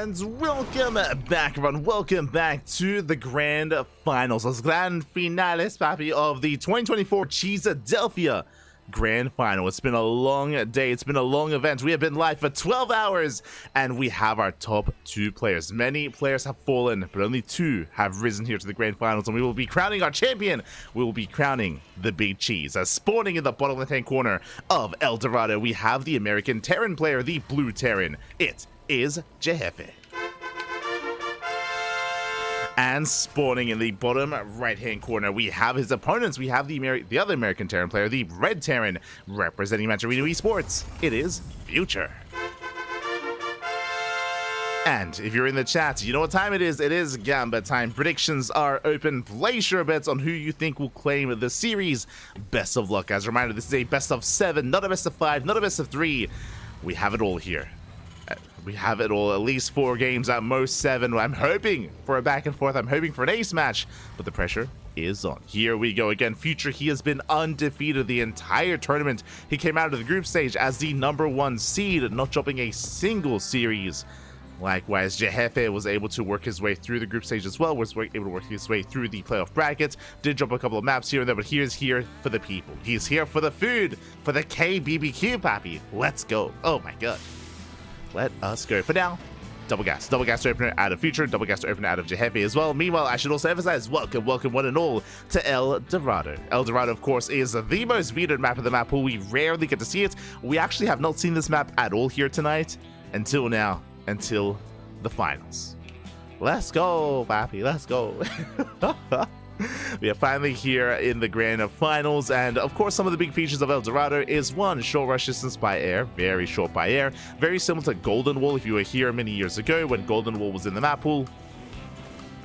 And welcome back, everyone. Welcome back to the Grand Finals, los Grand Finales, papi, of the 2024 Cheeseadelphia Grand Final. It's been a long day. It's been a long event. We have been live for 12 hours, and we have our top 2 players. Many players have fallen, but only 2 have risen here to the Grand Finals, and we will be crowning our champion. We will be crowning the Big Cheese. As spawning in the bottom left-hand corner of El Dorado, we have the American Terran player, the Blue Terran. It is Jheffe. And spawning in the bottom right-hand corner, we have his opponents. We have the other American Terran player, the Red Terran, representing Manchurino Esports. It is Future. And if you're in the chat, you know what time it is. It is Gamba time. Predictions are open. Place your bets on who you think will claim the series. Best of luck. As a reminder, this is a best of 7, not a best of 5, not a best of 3. We have it all here. We have it all, at least 4 games, at most 7. I'm hoping for a back and forth. I'm hoping for an ace match, but the pressure is on. Here we go again. Future, he has been undefeated the entire tournament. He came out of the group stage as the #1 seed, not dropping a single series. Likewise, Jheffe was able to work his way through the group stage as well, was able to work his way through the playoff brackets, did drop a couple of maps here and there, but he is here for the people. He's here for the food, for the KBBQ, papi. Let's go. Oh my god. Let us go. For now, double gas to opener out of Future, double gas to opener out of Jheffe as well. Meanwhile, I should also emphasize, welcome one and all to El Dorado. El Dorado, of course, is the most vetoed map of the map pool. We rarely get to see it. We actually have not seen this map at all here tonight until now, until the finals. Let's go, papi, let's go. We are finally here in the Grand Finals, and of course some of the big features of El Dorado is 1, short rush distance by air, very short by air, very similar to Golden Wall if you were here many years ago when Golden Wall was in the map pool.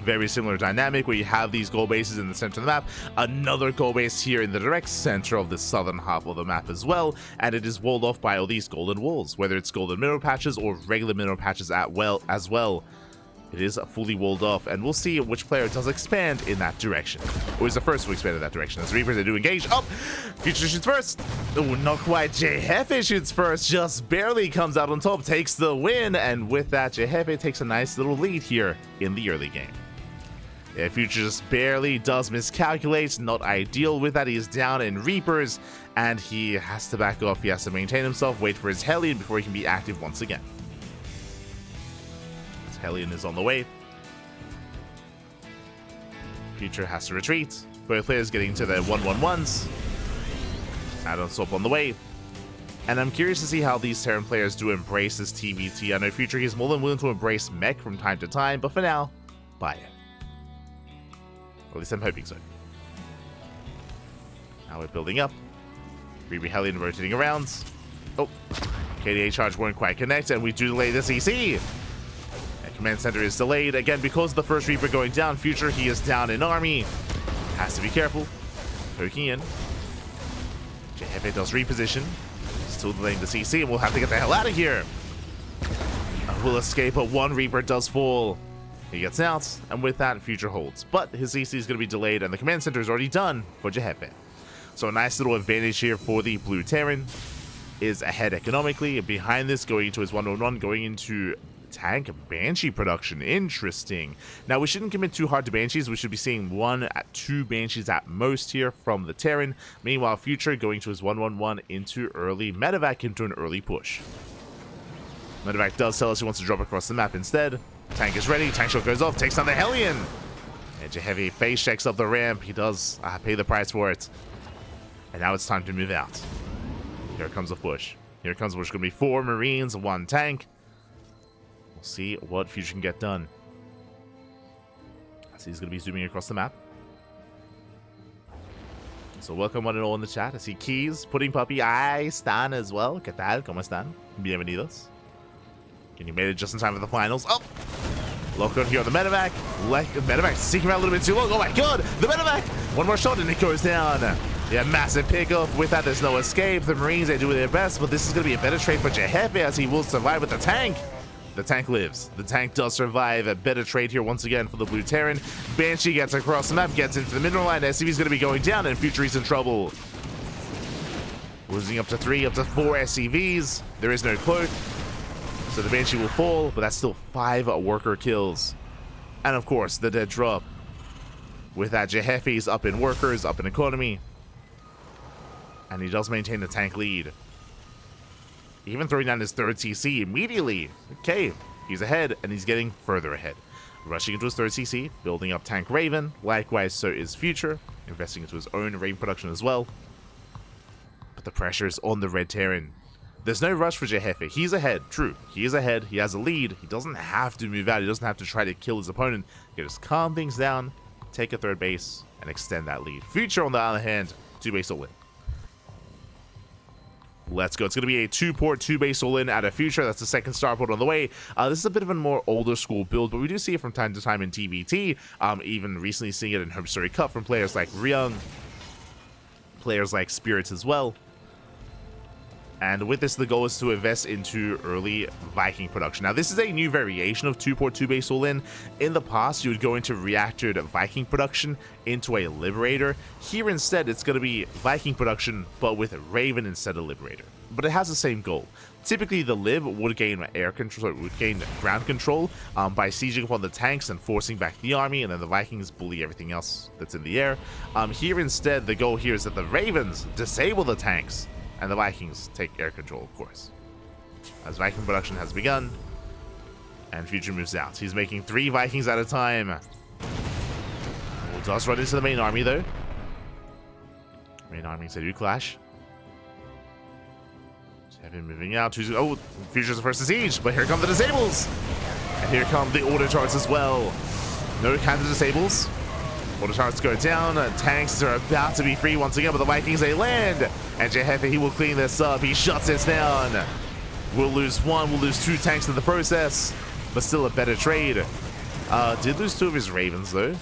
Very similar dynamic where you have these goal bases in the center of the map, another goal base here in the direct center of the southern half of the map as well, and it is walled off by all these golden walls, whether it's golden mineral patches or regular mineral patches as well. It is fully walled off, and we'll see which player does expand in that direction. Or is the first to expand in that direction. As Reapers, they do engage. Oh! Future shoots first. Oh, not quite. Jheffe shoots first. Just barely comes out on top. Takes the win. And with that, Jheffe takes a nice little lead here in the early game. Yeah, Future just barely does miscalculate. Not ideal with that. He is down in Reapers, and he has to back off. He has to maintain himself, wait for his Hellion before he can be active once again. Hellion is on the way. Future has to retreat. Both players getting to their 1-1-1s. Add-on swap on the way. And I'm curious to see how these Terran players do embrace this TvT. I know Future, he's more than willing to embrace mech from time to time, but for now, buy it. At least I'm hoping so. Now we're building up. Reaping Hellion rotating around. Oh, KDA charge won't quite connect, and we do delay the CC. Command center is delayed again because of the first Reaper going down. Future, he is down in army. Has to be careful. Poking in. Jheffe does reposition. Still delaying the CC, and we'll have to get the hell out of here. We'll escape, but 1 Reaper does fall. He gets out, and with that, Future holds. But his CC is going to be delayed, and the command center is already done for Jheffe. So a nice little advantage here for the Blue Terran. Is ahead economically, and behind this, going into his 1-1-1, going into tank Banshee production. Interesting. Now, we shouldn't commit too hard to Banshees. We should be seeing 1 at 2 Banshees at most here from the Terran. Meanwhile, Future going to his 1-1-1 into early medevac, into an early push. Medevac does tell us he wants to drop across the map instead. Tank is ready. Tank shot goes off. Takes on the Hellion. And Jheffe face checks up the ramp. He does pay the price for it. And now it's time to move out. Here comes the push. Here comes the push. Going to be 4 Marines, 1 tank. We'll see what Future can get done. I see he's going to be zooming across the map. So welcome one and all in the chat. I see Keys, Pudding Puppy, I Stan as well. ¿Qué tal? ¿Cómo están? Bienvenidos. And you made it just in time for the finals. Oh! Lock on here on the medevac. Medevac sticking around a little bit too long. Oh my god! The medevac! 1 more shot and it goes down. Yeah, massive pickoff. With that, there's no escape. The Marines, they do their best, but this is going to be a better trade for Jheffe as he will survive with the tank. The tank lives. The tank does survive. A better trade here once again for the Blue Terran. Banshee gets across the map, gets into the mineral line. SCV's going to be going down, and Future is in trouble. Losing up to 3, up to 4 SCVs. There is no cloak. So the Banshee will fall, but that's still 5 worker kills. And of course, the dead drop. With that, Jheffe's up in workers, up in economy. And he does maintain the tank lead. Even throwing down his 3rd CC immediately. Okay, he's ahead, and he's getting further ahead. Rushing into his 3rd CC, building up Tank Raven. Likewise, so is Future, investing into his own Raven production as well. But the pressure is on the Red Terran. There's no rush for Jheffe. He's ahead, true. He is ahead, he has a lead. He doesn't have to move out, he doesn't have to try to kill his opponent. He can just calm things down, take a 3rd base, and extend that lead. Future, on the other hand, 2-base all-in. Let's go. It's going to be a 2-port, 2-base all-in out of Future. That's the 2nd starport on the way. This is a bit of a more older school build, but we do see it from time to time in TvT. Even recently seeing it in Home Story Cup from players like Ryung, players like Spirits as well. And with this, the goal is to invest into early Viking production. Now, this is a new variation of 2-port, 2-base all-in. In the past, you would go into reactored Viking production into a Liberator. Here, instead, it's going to be Viking production, but with Raven instead of Liberator. But it has the same goal. Typically, the Lib would gain air control, would gain ground control by sieging upon the tanks and forcing back the army, and then the Vikings bully everything else that's in the air. Here, instead, the goal here is that the Ravens disable the tanks, and the Vikings take air control, of course. As Viking production has begun, and Future moves out. He's making 3 Vikings at a time. Well, does run into the main army, though. Main armies, they do clash. Jheffe moving out. Oh, Future's the first to siege, but here come the disables. And here come the order charts as well. No kind of disables. Order charts go down, tanks are about to be free once again, but the Vikings, they land. And Jheffe, he will clean this up, he shuts this down. We'll lose 1, we'll lose 2 tanks in the process, but still a better trade. Did lose 2 of his Ravens, though.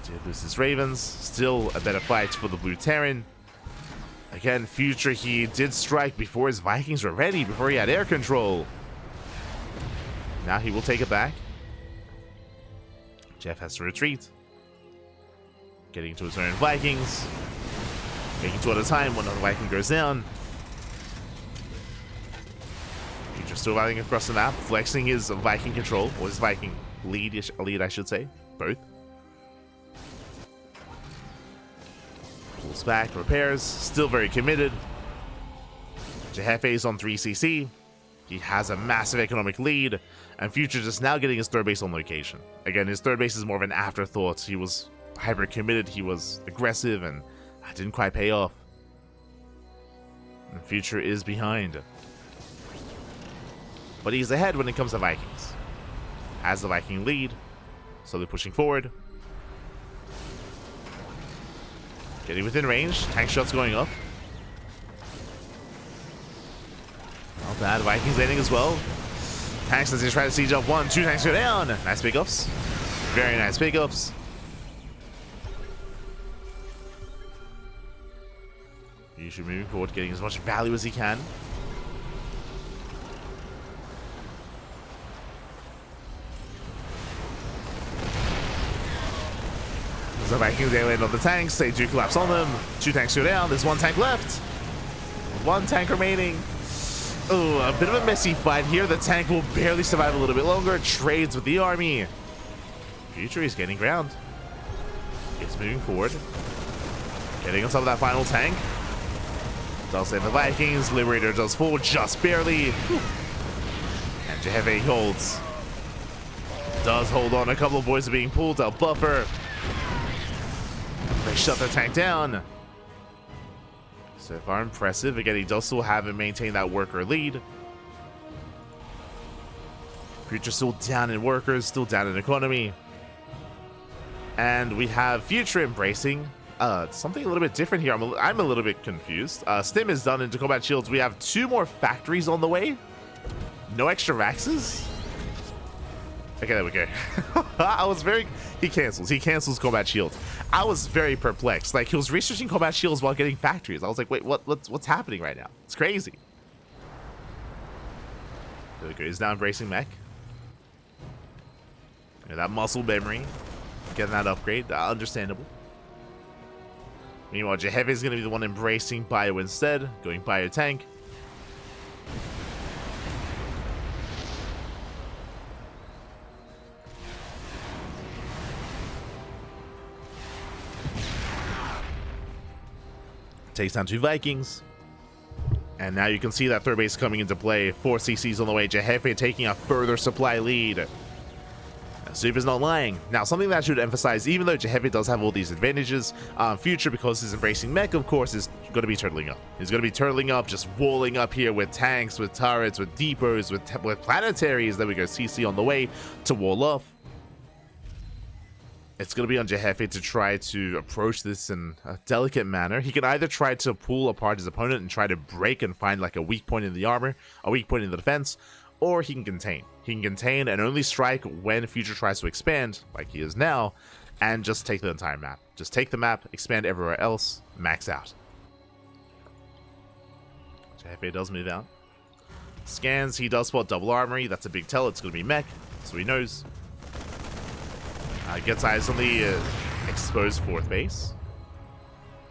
Did lose his Ravens, still a better fight for the Blue Terran. Again, Future, he did strike before his Vikings were ready, before he had air control. Now he will take it back. Jheffe has to retreat. Getting to his own Vikings. Making 2 at a time when another Viking goes down. Future still riding across the map, flexing his Viking control, or his Viking lead, I should say. Both. Pulls back, repairs, still very committed. Jheffe is on 3cc. He has a massive economic lead, and Future just now getting his 3rd base on location. Again, his 3rd base is more of an afterthought. He was hyper committed, he was aggressive, and didn't quite pay off. And Future is behind. But he's ahead when it comes to Vikings. Has the Viking lead, slowly pushing forward. Getting within range, tank shots going up. Not bad, Vikings landing as well. Tanks as they try to siege up 1, 2 tanks go down. Nice pickups. Very nice pickups. Future moving forward, getting as much value as he can. The Vikings, they land on the tanks, they do collapse on them. 2 tanks go down, there's 1 tank left. 1 tank remaining. Oh, a bit of a messy fight here. The tank will barely survive a little bit longer. Trades with the army. Future is getting ground. It's moving forward. Getting on top of that final tank. Does save the Vikings. Liberator does fall just barely. Whew. And Jheffe holds. Does hold on. A couple of boys are being pulled out. Buffer. They shut the tank down. So far impressive. Again, he does still have and maintain that worker lead. Future still down in workers, still down in economy. And we have Future embracing something a little bit different here. I'm a little bit confused. Stim is done into combat shields. We have 2 more factories on the way. No extra Vaxes. Okay, there we go. He cancels combat shields. I was very perplexed. Like, he was researching combat shields while getting factories. I was like, wait, what's happening right now? It's crazy. There we go. He's now embracing mech. That muscle memory. Getting that upgrade. Understandable. Meanwhile, Jheffe is going to be the one embracing bio instead. Going bio tank. Takes down 2 Vikings. And now you can see that third base coming into play. 4 CCs on the way. Jheffe taking a further supply lead. Super's not lying. Now, something that I should emphasize, even though Jheffe does have all these advantages, Future, because he's embracing mech, of course, is going to be turtling up. He's going to be turtling up, just walling up here with tanks, with turrets, with depots, with planetaries. There we go, CC on the way to wall off. It's going to be on Jheffe to try to approach this in a delicate manner. He can either try to pull apart his opponent and try to break and find like a weak point in the armor, a weak point in the defense, or he can contain. He can contain and only strike when Future tries to expand, like he is now, and just take the entire map. Just take the map, expand everywhere else, max out. Jheffe does move out. Scans, he does spot double armory. That's a big tell. It's going to be mech, so he knows. Gets eyes on the exposed 4th base.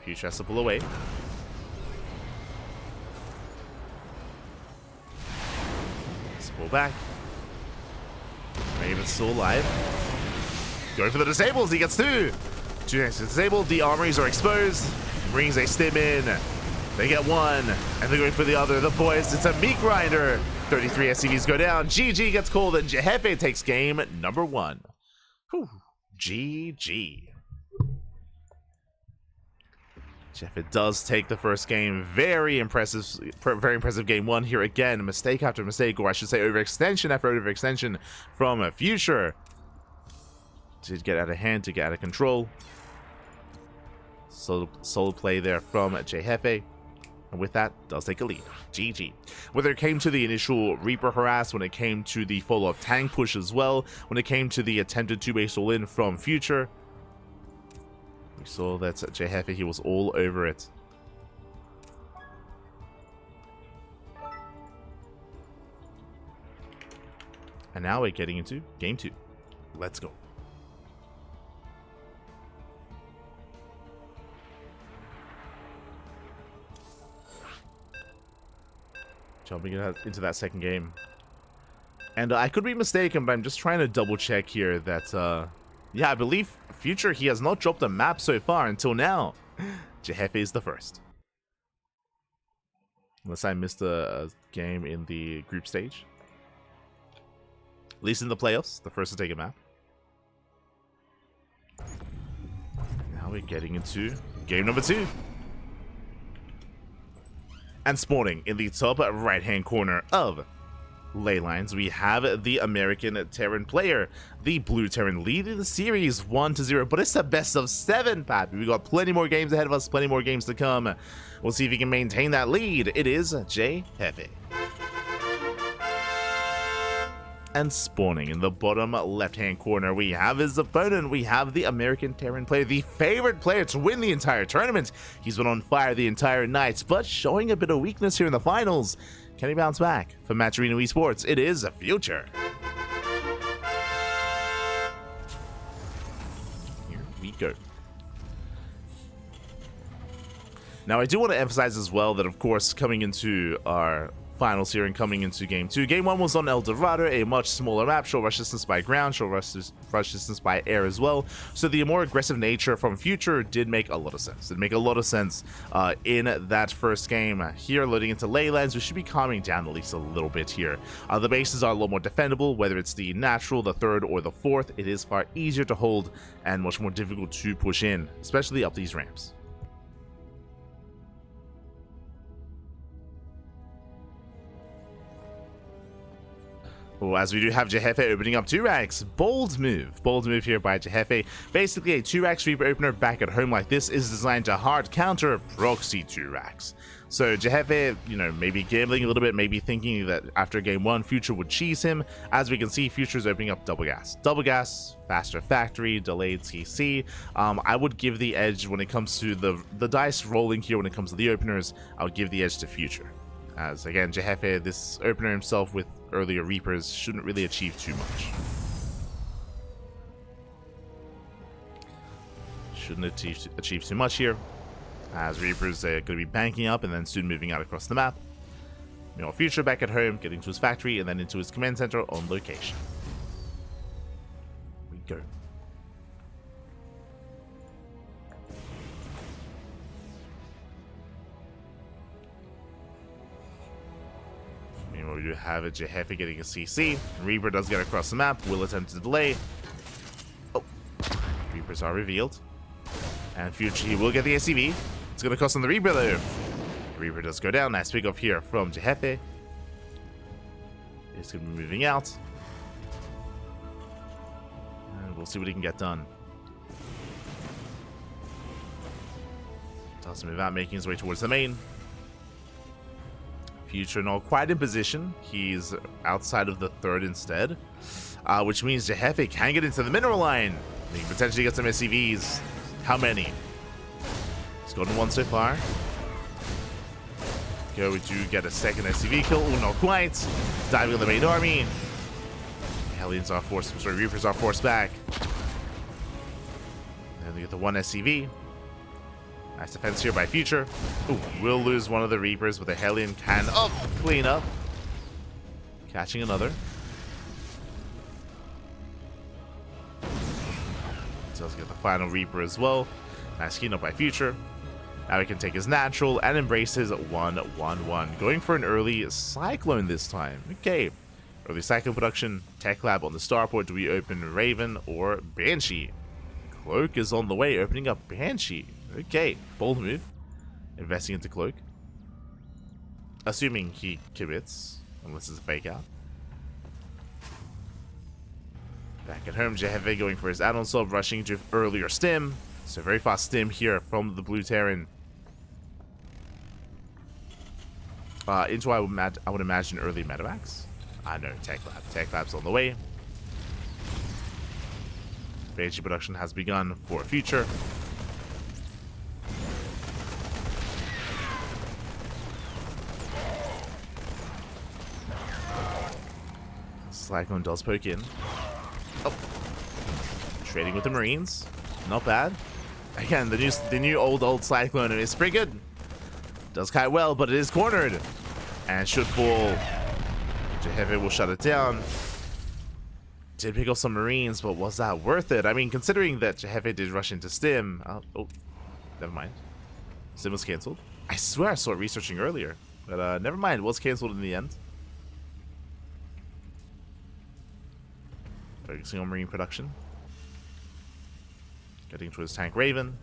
Future has to pull away. Pull back. Raven's still alive. Going for the disables. He gets 2. 2 tanks disabled. The armories are exposed. Marines, they stim in. They get 1. And they're going for the other. The boys, it's a meat grinder. 33 SCVs go down. GG gets called, and Jheffe takes game number 1. Whew. GG. Jheffe does take the first game. Very impressive game 1 here again. Mistake after mistake, or I should say overextension after overextension from a Future. Did get out of hand, to get out of control. Solo play there from Jheffe. And with that, does take a lead. GG. Whether it came to the initial Reaper harass, when it came to the follow-up tank push as well, when it came to the attempted 2-base all-in from Future, we saw that Jheffe, he was all over it. And now we're getting into game 2. Let's go. Jumping into that second game. And I could be mistaken, but I'm just trying to double check here that, yeah, I believe Future, he has not dropped a map so far until now. Jheffe is the first. Unless I missed a game in the group stage. At least in the playoffs, the first to take a map. Now we're getting into game number 2. And spawning in the top right-hand corner of ley lines, we have the American Terran player. The Blue Terran leading the series 1-0, but it's a best of 7, Pat. We got plenty more games ahead of us, plenty more games to come. We'll see if he can maintain that lead. It is Jheffe. And spawning in the bottom left-hand corner, we have his opponent. We have the American Terran player, the favorite player to win the entire tournament. He's been on fire the entire night, but showing a bit of weakness here in the finals. Can he bounce back? For Matcherino Esports, it is a Future. Here we go. Now, I do want to emphasize as well that, of course, coming into our finals here and coming into game 2. Game 1 was on El Dorado, a much smaller map, short rush distance by ground, short rush distance by air as well. So the more aggressive nature from Future did make a lot of sense. Did make a lot of sense in that first game. Here, loading into ley lines, we should be calming down at least a little bit here. The bases are a lot more defendable, whether it's the natural, the 3rd, or the 4th. It is far easier to hold and much more difficult to push in, especially up these ramps. Well, as we do have Jheffe opening up 2 racks. Bold move here by Jheffe. Basically, a 2-rack sweeper opener back at home like this is designed to hard counter proxy 2 racks. So Jheffe, you know, maybe gambling a little bit, maybe thinking that after game 1, Future would cheese him. As we can see, Future's opening up double gas, faster factory, delayed TC. I would give the edge when it comes to the dice rolling here. When it comes to the openers, I would give the edge to Future. As again, Jheffe, this opener himself with earlier Reapers, shouldn't really achieve too much. Shouldn't achieve too much here, as Reapers are going to be banking up and then soon moving out across the map. Meanwhile, Future back at home, getting to his factory and then into his command center on location. Here we go. we do have it. Jheffe getting a CC. Reaper does get across the map. Will attempt to delay. Oh, Reapers are revealed. And Future, he will get the SCV. It's going to cost him the Reaper though. Reaper does go down. Nice pick off here from Jheffe. He's going to be moving out. And we'll see what he can get done. Does move out, making his way towards the main. Future not quite in position. He's outside of the third instead. Which means Jheffe can get into the mineral line. He can potentially get some SCVs. How many? He's gotten one so far. Okay, we do get a second SCV kill. Oh, not quite. Diving on the main army. Hellions are forced. Sorry, Reapers are forced back. And we get the one SCV. Nice defense here by Future. Ooh, we'll lose one of the Reapers, but the Hellion can clean up. Catching another. Does get the final Reaper as well. Nice clean up by Future. Now he can take his natural and embrace his 1-1-1. Going for an early Cyclone this time. Okay. Early Cyclone production. Tech Lab on the starport. Do we open Raven or Banshee? Cloak is on the way, opening up Banshee. Okay, bold move. Investing into Cloak. Assuming he commits, unless it's a fake out. Back at home, Jheffe going for his add-on sub, rushing to earlier stim. So very fast stim here from the Blue Terran. Into I would imagine early Metamax. I know, Tech Lab. Tech Lab's on the way. Banshee production has begun for Future. Cyclone does poke in. Oh. Trading with the Marines. Not bad. Again, the new old Cyclone is pretty good. Does quite well, but it is cornered. And should fall. Jheffe will shut it down. Did pick up some Marines, but was that worth it? I mean, considering that Jheffe did rush into Stim. Oh, never mind. Stim was cancelled. I swear I saw it researching earlier. But never mind, it was cancelled in the end. Focusing on Marine production. Getting towards tank Raven.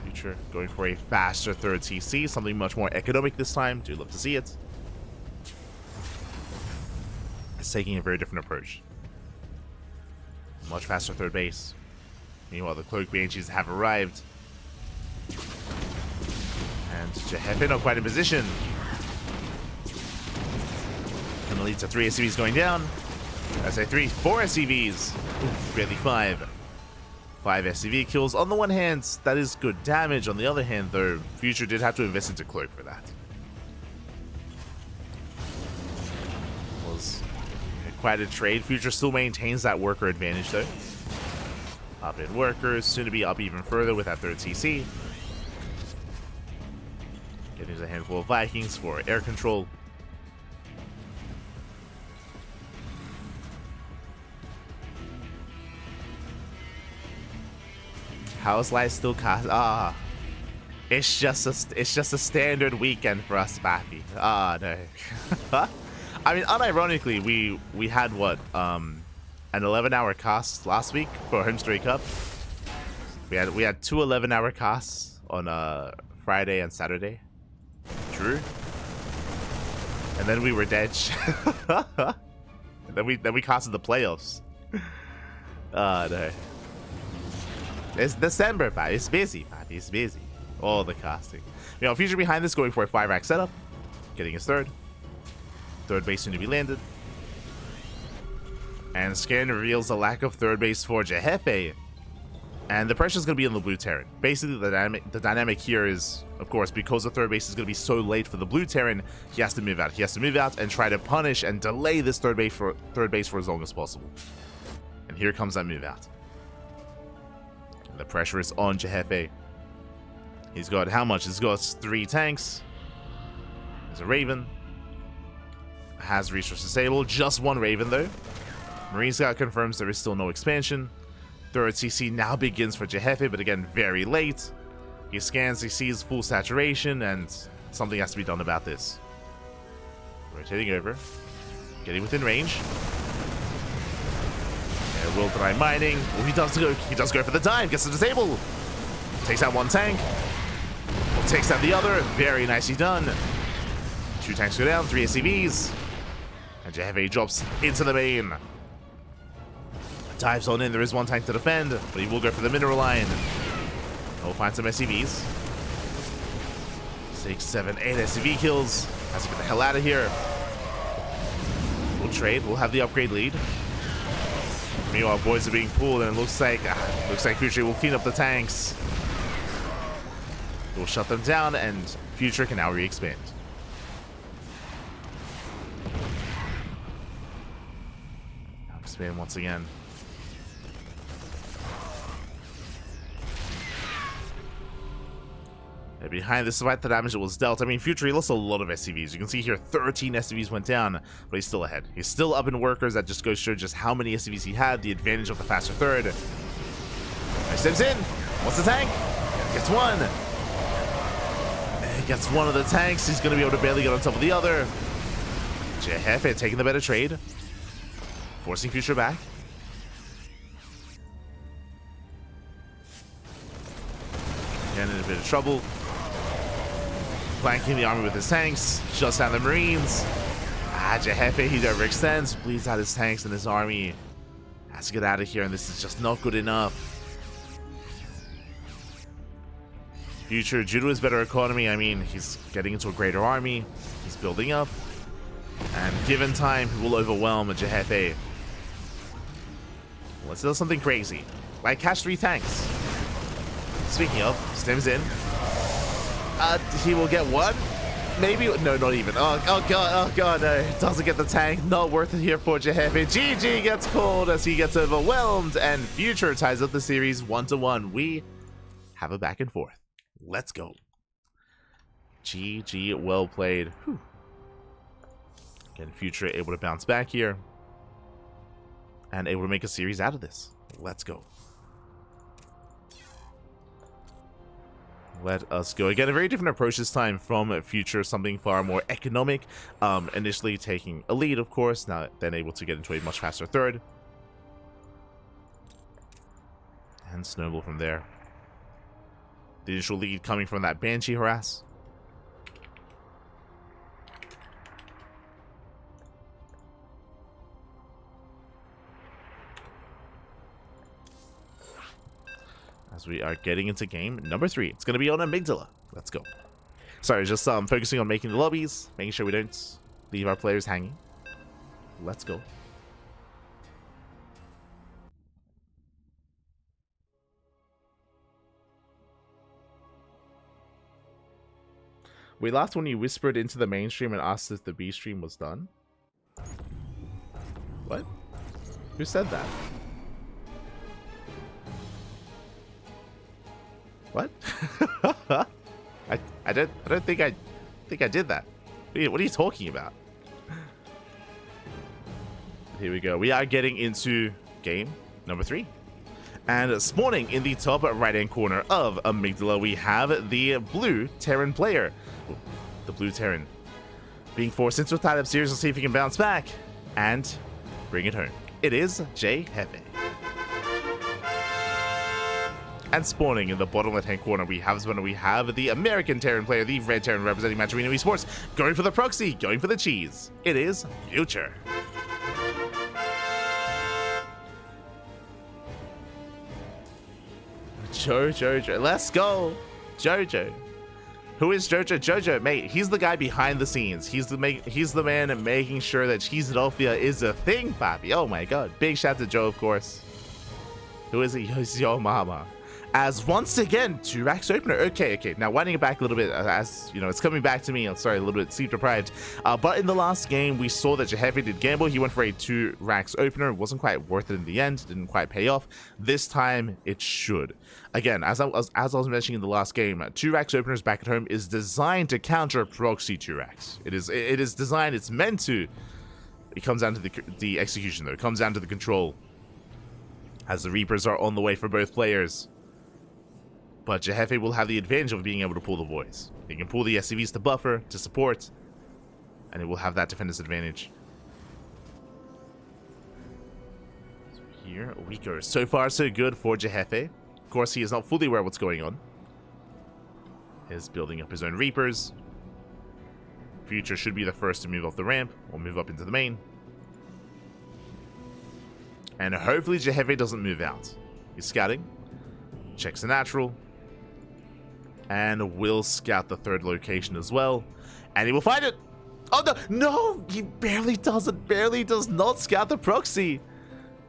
Future going for a faster third TC, something much more economic this time. Do love to see it. It's taking a very different approach. Much faster third base. Meanwhile, the Cloak Banshees have arrived. And Jheffe not quite in position. Gonna lead to 3 SCVs going down. I say 4 SCVs. Ooh, barely 5. 5 SCV kills. On the one hand, that is good damage. On the other hand, though, Future did have to invest into Cloak for that. Was quite a trade. Future still maintains that worker advantage, though. Up in workers, soon to be up even further with that third TC. Getting a handful of Vikings for air control. House Life still cost. It's just a standard weekend for us, Bappy. No. I mean, unironically, we had what an 11-hour cast last week for Home Story Cup. We had 2 11-hour casts on Friday and Saturday. True. And then we were dead. then we casted the playoffs. No. It's December, Pat. It's busy, Pat. It's busy. All the casting. You know, Future behind this going for a 5-rack setup. Getting his third. Third base soon to be landed. And scan reveals a lack of third base for Jheffe. And the pressure is going to be on the Blue Terran. Basically, the dynamic here is, of course, because the third base is going to be so late for the Blue Terran, he has to move out. He has to move out and try to punish and delay this third base for as long as possible. And here comes that move out. The pressure is on Jheffe. He's got how much? He's got 3 tanks. There's a Raven. Has resource disabled. Just 1 Raven, though. Marine Scout confirms there is still no expansion. Third CC now begins for Jheffe, but again, very late. He scans, he sees full saturation, and something has to be done about this. Rotating over. Getting within range. Yeah, will try mining. Oh, he does go for the dive. Gets to disable. Takes out one tank. Takes out the other. Very nicely done. 2 tanks go down, 3 SCVs. And Jheffe drops into the main. Dives on in. There is 1 tank to defend, but he will go for the mineral line. He'll find some SCVs. 6, 7, 8 SCV kills. Has to get the hell out of here. We'll trade. We'll have the upgrade lead. Meanwhile, boys are being pulled, and it looks like Future will clean up the tanks. We'll shut them down, and Future can now re-expand. Now expand once again. And behind, despite the damage that was dealt, I mean, Future, he lost a lot of SCVs. You can see here 13 SCVs went down, but he's still ahead. He's still up in workers. That just goes to show just how many SCVs he had, the advantage of the faster third. He steps in. What's the tank? Gets one. He gets one of the tanks. He's going to be able to barely get on top of the other. Jheffe taking the better trade. Forcing Future back. Again, in a bit of trouble. Flanking the army with his tanks. Shuts down the Marines. Jheffe, he overextends. Bleeds out his tanks and his army. Has to get out of here, and this is just not good enough. Future, due to his better economy, I mean, he's getting into a greater army. He's building up. And given time, he will overwhelm a Jheffe. Let's do something crazy. Like catch 3 tanks. Speaking of, stems in. He will get 1. Maybe, no, not even. Oh god, no. Doesn't get the tank. Not worth it here for Jheffe. GG gets called as he gets overwhelmed, and Future ties up the series 1-1. We have a back and forth. Let's go. GG, well played. Whew. Again, Future able to bounce back here. And able to make a series out of this. Let's go. Let us go. Again, a very different approach this time from Future, something far more economic. Initially taking a lead, of course, now then able to get into a much faster third. And snowball from there. The initial lead coming from that Banshee harass. As we are getting into game number 3. It's going to be on Amygdala. Let's go. Sorry, just focusing on making the lobbies, making sure we don't leave our players hanging. Let's go. We laughed when you whispered into the mainstream and asked if the B stream was done. What? Who said that? What? I don't think I did that. What are you talking about? Here we go. We are getting into game number 3. And spawning in the top right-hand corner of Amygdala, we have the blue Terran player. Ooh, the blue Terran being forced into a tied-up series. We'll see if he can bounce back and bring it home. It is Jheffe. And spawning in the bottom left-hand corner, we have the American Terran player, the red Terran representing Match Arena Esports, going for the proxy, going for the cheese. It is Future. Jojo, let's go. Jojo. Who is Jojo? Jojo, mate, he's the guy behind the scenes. He's the man making sure that Cheeseadelphia is a thing, papi. Oh my god. Big shout to Joe, of course. Who is he? He's your mama. As once again, 2 racks opener. Okay. Now winding it back a little bit, as you know, it's coming back to me. I'm sorry, a little bit sleep deprived. But in the last game, we saw that Jheffe did gamble. He went for a 2 racks opener. It wasn't quite worth it in the end. Didn't quite pay off. This time, it should. Again, as I was mentioning in the last game, 2 racks openers back at home is designed to counter proxy 2 racks. It is designed. It's meant to. It comes down to the execution though. It comes down to the control. As the Reapers are on the way for both players. But Jheffe will have the advantage of being able to pull the voids. He can pull the SCVs to buffer, to support, and it will have that defender's advantage. So here we go. So far, so good for Jheffe. Of course, he is not fully aware of what's going on. He's building up his own Reapers. Future should be the first to move off the ramp or move up into the main. And hopefully Jheffe doesn't move out. He's scouting. Checks the natural. And will scout the third location as well. And he will find it. Oh, no. No, he barely does it. Barely does not scout the proxy.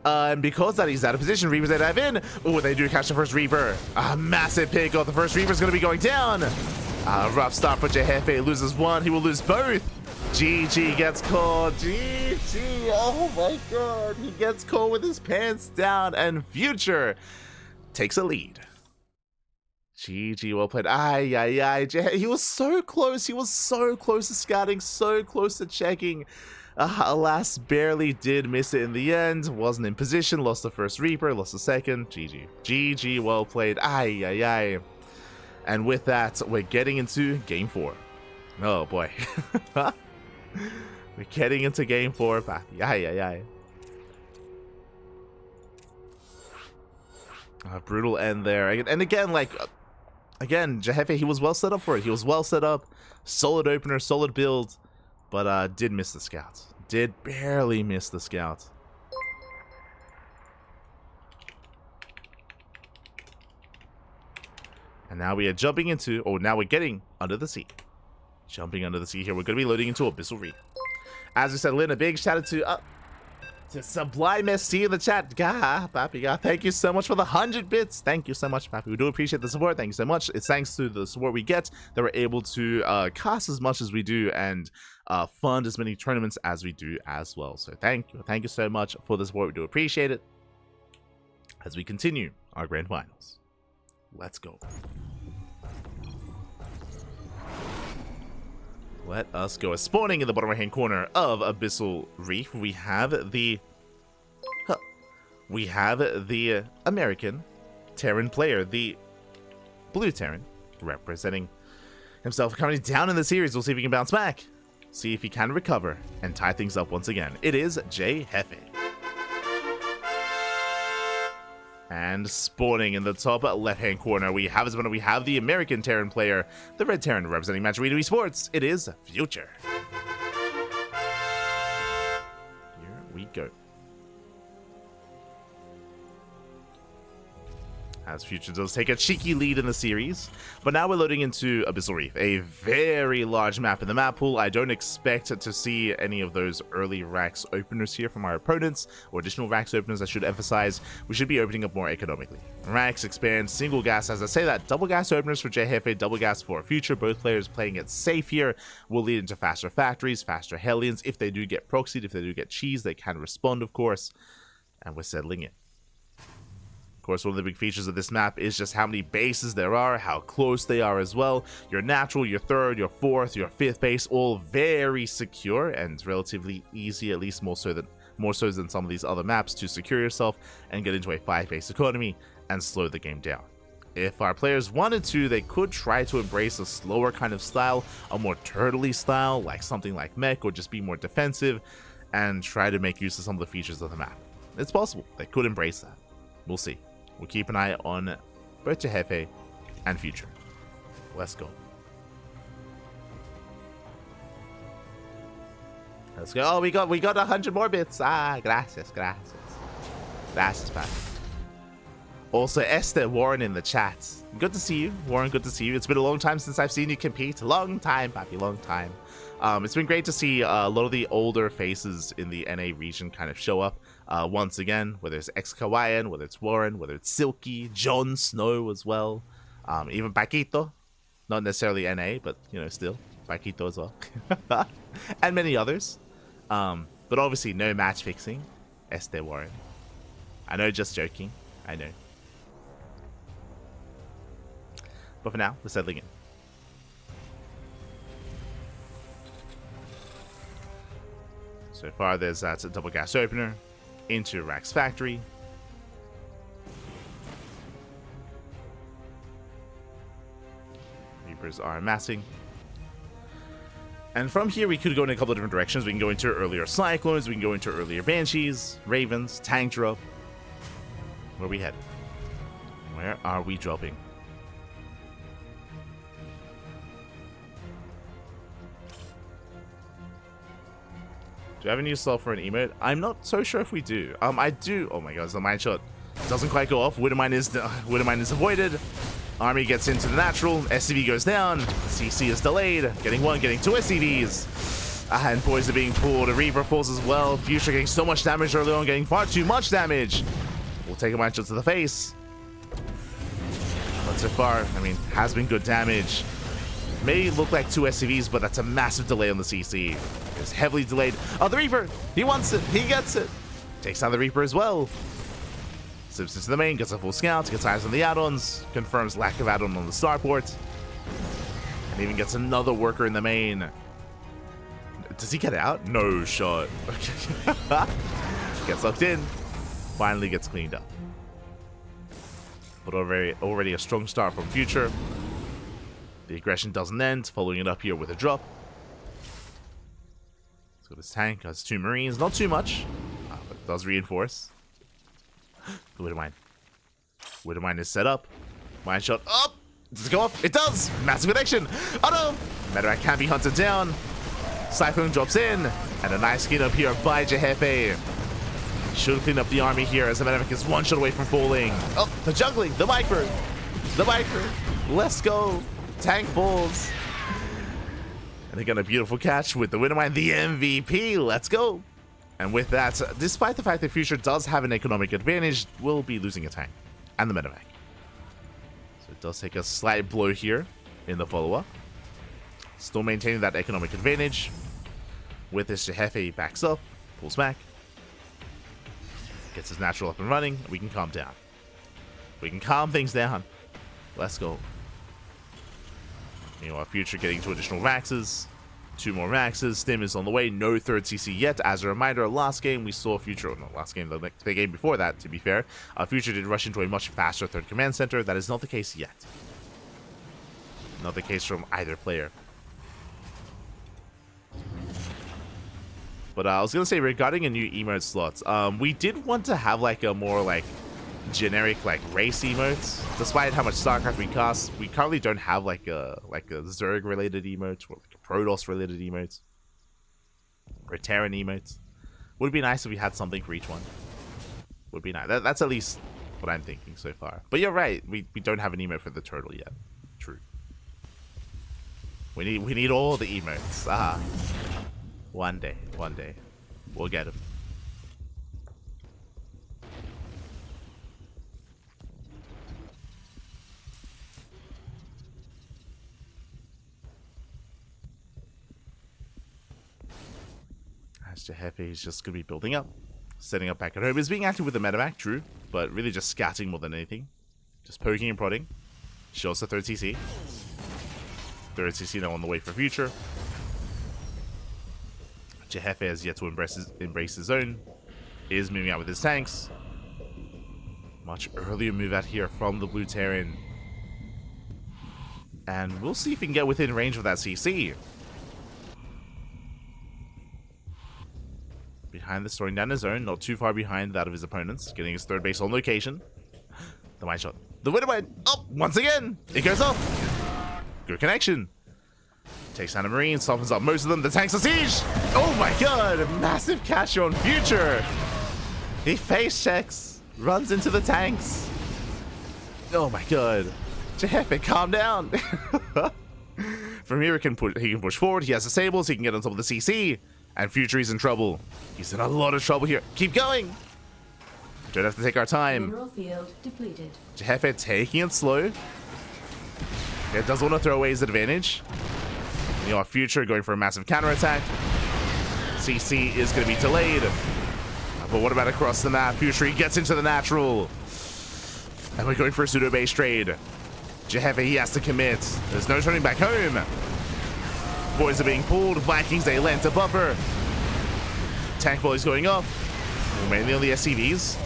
And because that, he's out of position. Reapers they dive in. Oh, they do catch the first Reaper. A massive pick off. The first Reaper's going to be going down. A rough start for Jheffe. Loses one. He will lose both. GG gets caught. GG. Oh my god. He gets caught with his pants down. And Future takes a lead. GG, well played. Ay, ay, ay. He was so close. He was so close to scouting. So close to checking. Alas, barely did miss it in the end. Wasn't in position. Lost the first Reaper. Lost the second. GG. GG, well played. Ay, ay, ay. And with that, we're getting into Game 4. Oh boy. We're getting into Game 4, Pappy. Ay, ay, ay. A brutal end there. And again, like, Jheffe, he was well set up for it. He was well set up. Solid opener, solid build. But did miss the scout. Did barely miss the scout. And now we are jumping into, or now we're getting under the sea. Jumping under the sea here. We're going to be loading into Abyssal Reef. As we said, Lynn, a big shout out to Sublime SC in the chat. Gah, Pappy, gah. Thank you so much for the 100 bits. Thank you so much, Pappy. We do appreciate the support. Thank you so much. It's thanks to the support we get that we're able to cast as much as we do and fund as many tournaments as we do as well. So thank you. Thank you so much for the support. We do appreciate it. As we continue our Grand Finals. Let's go. Let us go. Spawning in the bottom right-hand corner of Abyssal Reef, we have the American Terran player, the blue Terran, representing himself coming down in the series. We'll see if he can bounce back, see if he can recover, and tie things up once again. It is Jheffe. And spawning in the top left-hand corner, we have the American Terran player, the red Terran representing Majorito Esports. It is Future. Here we go. As Future does take a cheeky lead in the series, but now we're loading into Abyssal Reef, a very large map in the map pool. I don't expect to see any of those early racks openers here from our opponents, or additional racks openers, I should emphasize. We should be opening up more economically. Racks expand, single gas, as I say that, double gas openers for Jheffe, double gas for Future. Both players playing it safe here will lead into faster factories, faster Hellions. If they do get proxied, if they do get cheese, they can respond, of course, and we're settling in. Of course, one of the big features of this map is just how many bases there are, how close they are as well. Your natural, your third, your fourth, your fifth base, all very secure and relatively easy, at least more so than some of these other maps, to secure yourself and get into a 5-base economy and slow the game down. If our players wanted to, they could try to embrace a slower kind of style, a more turtley style, like something like mech, or just be more defensive and try to make use of some of the features of the map. It's possible. They could embrace that. We'll see. We'll keep an eye on both Jheffe and Future. Let's go. Let's go. Oh, we got 100 more bits. Ah, gracias. Gracias, Pat. Also, Esther Warren in the chat. Good to see you, Warren. Good to see you. It's been a long time since I've seen you compete. Long time, Pappy. Long time. It's been great to see a lot of the older faces in the NA region kind of show up once again, whether it's ex-Hawaiian, whether it's Warren, whether it's Silky, Jon Snow as well, even Paquito, not necessarily NA, but, you know, still, Paquito as well, and many others, but obviously no match fixing, Este Warren. I know, just joking, I know. But for now, we're settling in. So far, there's that double gas opener into Rack's factory. Reapers are amassing. And from here, we could go in a couple of different directions. We can go into earlier Cyclones, we can go into earlier Banshees, Ravens, Tank Drop. Where are we heading? Where are we dropping? Do you have any new slot for an emote? I'm not so sure if we do. I do. Oh my god, the mine shot doesn't quite go off. Widowmine is avoided. Army gets into the natural. SCV goes down. CC is delayed. Getting one, getting two SCVs. And boys are being pulled. A Reaper falls as well. Future getting so much damage early on, getting far too much damage. We'll take a mine shot to the face. But so far, I mean, has been good damage. May look like two SCVs, but that's a massive delay on the CC. It's heavily delayed. Oh, the Reaper! He wants it. He gets it. Takes down the Reaper as well. Slips into the main, gets a full scout, gets eyes on the add-ons, confirms lack of add-on on the starport, and even gets another worker in the main. Does he get out? No shot. Okay. Gets locked in. Finally gets cleaned up. But already a strong start from Future. The aggression doesn't end, following it up here with a drop. Let's go to this tank, has two Marines, not too much, but it does reinforce. The Widowmine. Widowmine is set up. Mine shot up. Does it go off? It does! Massive connection! Oh no! Medevac can be hunted down. Cyclone drops in. And a nice clean up here by Jheffe. Should clean up the army here as the Medevac is one shot away from falling. Oh, the juggling! The Viper! The Viper! Let's go! Tank falls. And again, a beautiful catch with the Widowmine, the MVP. Let's go! And with that, despite the fact that Future does have an economic advantage, we'll be losing a tank and the medevac. So it does take a slight blow here in the follow-up. Still maintaining that economic advantage. With this, Jheffe backs up, pulls back, gets his natural up and running. We can calm down. We can calm things down. Let's go. Meanwhile, Future getting two additional Maxes. Two more Maxes. Stim is on the way. No third CC yet. As a reminder, last game we saw Future, not last game, the game before that, to be fair, Future did rush into a much faster third command center. That is not the case yet. Not the case from either player. But I was going to say, regarding a new emote slot, we did want to have like a more like generic like race emotes. Despite how much StarCraft we cast, we currently don't have like a Zerg related emote or like a Protoss related emote or a Terran emote. Would be nice if we had something for each one. Would be nice. That's at least what I'm thinking so far. But you're right, we don't have an emote for the turtle yet. True. We need all the emotes. One day we'll get them. Jheffe is just going to be building up, setting up back at home. He's being active with the medevac, true, but really just scouting more than anything. Just poking and prodding. Shows the third CC. Third CC now on the way for Future. Jheffe has yet to embrace his zone. Is moving out with his tanks. Much earlier move out here from the Blue Terran. And we'll see if he can get within range of that CC. Behind the throwing down his zone, not too far behind that of his opponents, getting his third base on location. The mine shot. The Widowmine! Oh, once again! It goes off! Good connection. Takes down a Marine, softens up most of them. The tanks are siege! Oh my god! A massive catch on Future! He face checks, runs into the tanks. Oh my god. Jheffe, calm down! From here, he can push forward. He has the Sables, he can get on top of the CC. And Future is in trouble. He's in a lot of trouble here. Keep going! Don't have to take our time. Mineral field depleted. Jheffe taking it slow. It does want to throw away his advantage. You know, our Future going for a massive counterattack. CC is going to be delayed. But what about across the map? Future gets into the natural. And we're going for a pseudo base trade. Jheffe, he has to commit. There's no turning back home. Boys are being pulled. Vikings, they land to buffer. Tank volleys going off. Mainly on the SCVs.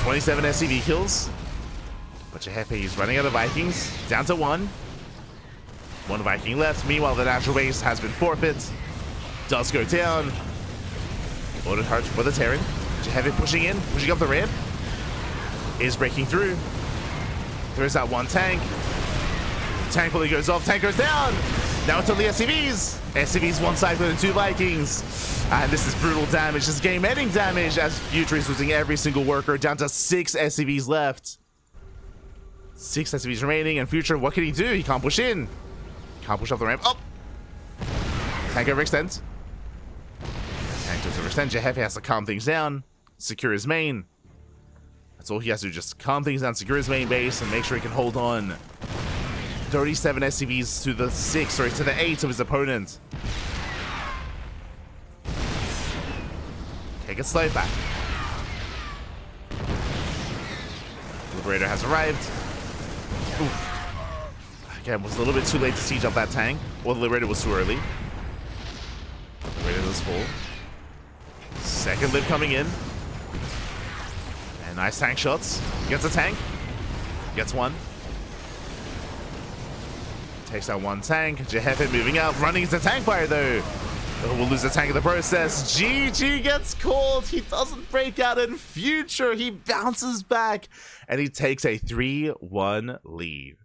27 SCV kills. But Jheffe is running out of Vikings. Down to one. One Viking left. Meanwhile, the natural base has been forfeit. Does go down. Loaded heart for the Terran. Jheffe pushing in, pushing up the ramp. Is breaking through. There's that one tank. Tank fully goes off. Tank goes down. Now it's on the SCVs. SCVs, one Cyclone and two Vikings. And this is brutal damage. This is game-ending damage as Future is losing every single worker down to 6 SCVs left. 6 SCVs remaining. And Future, what can he do? He can't push in. Can't push up the ramp. Oh! Tank overextends. Tank does overextend. Jheffe has to calm things down. Secure his main. That's all he has to do, just calm things down, secure his main base, and make sure he can hold on. 37 SCVs to the 6, or to the 8 of his opponent. Take a slide back. Liberator has arrived. Oof. Again, was a little bit too late to siege up that tank. Or the Liberator was too early. Liberator was full. Second lib coming in. And nice tank shots. Gets a tank. Gets one. Takes out one tank. Jheffe moving out. Running into tank fire though. Oh, we'll lose the tank in the process. GG gets called. He doesn't break out in Future. He bounces back. And he takes a 3-1 lead.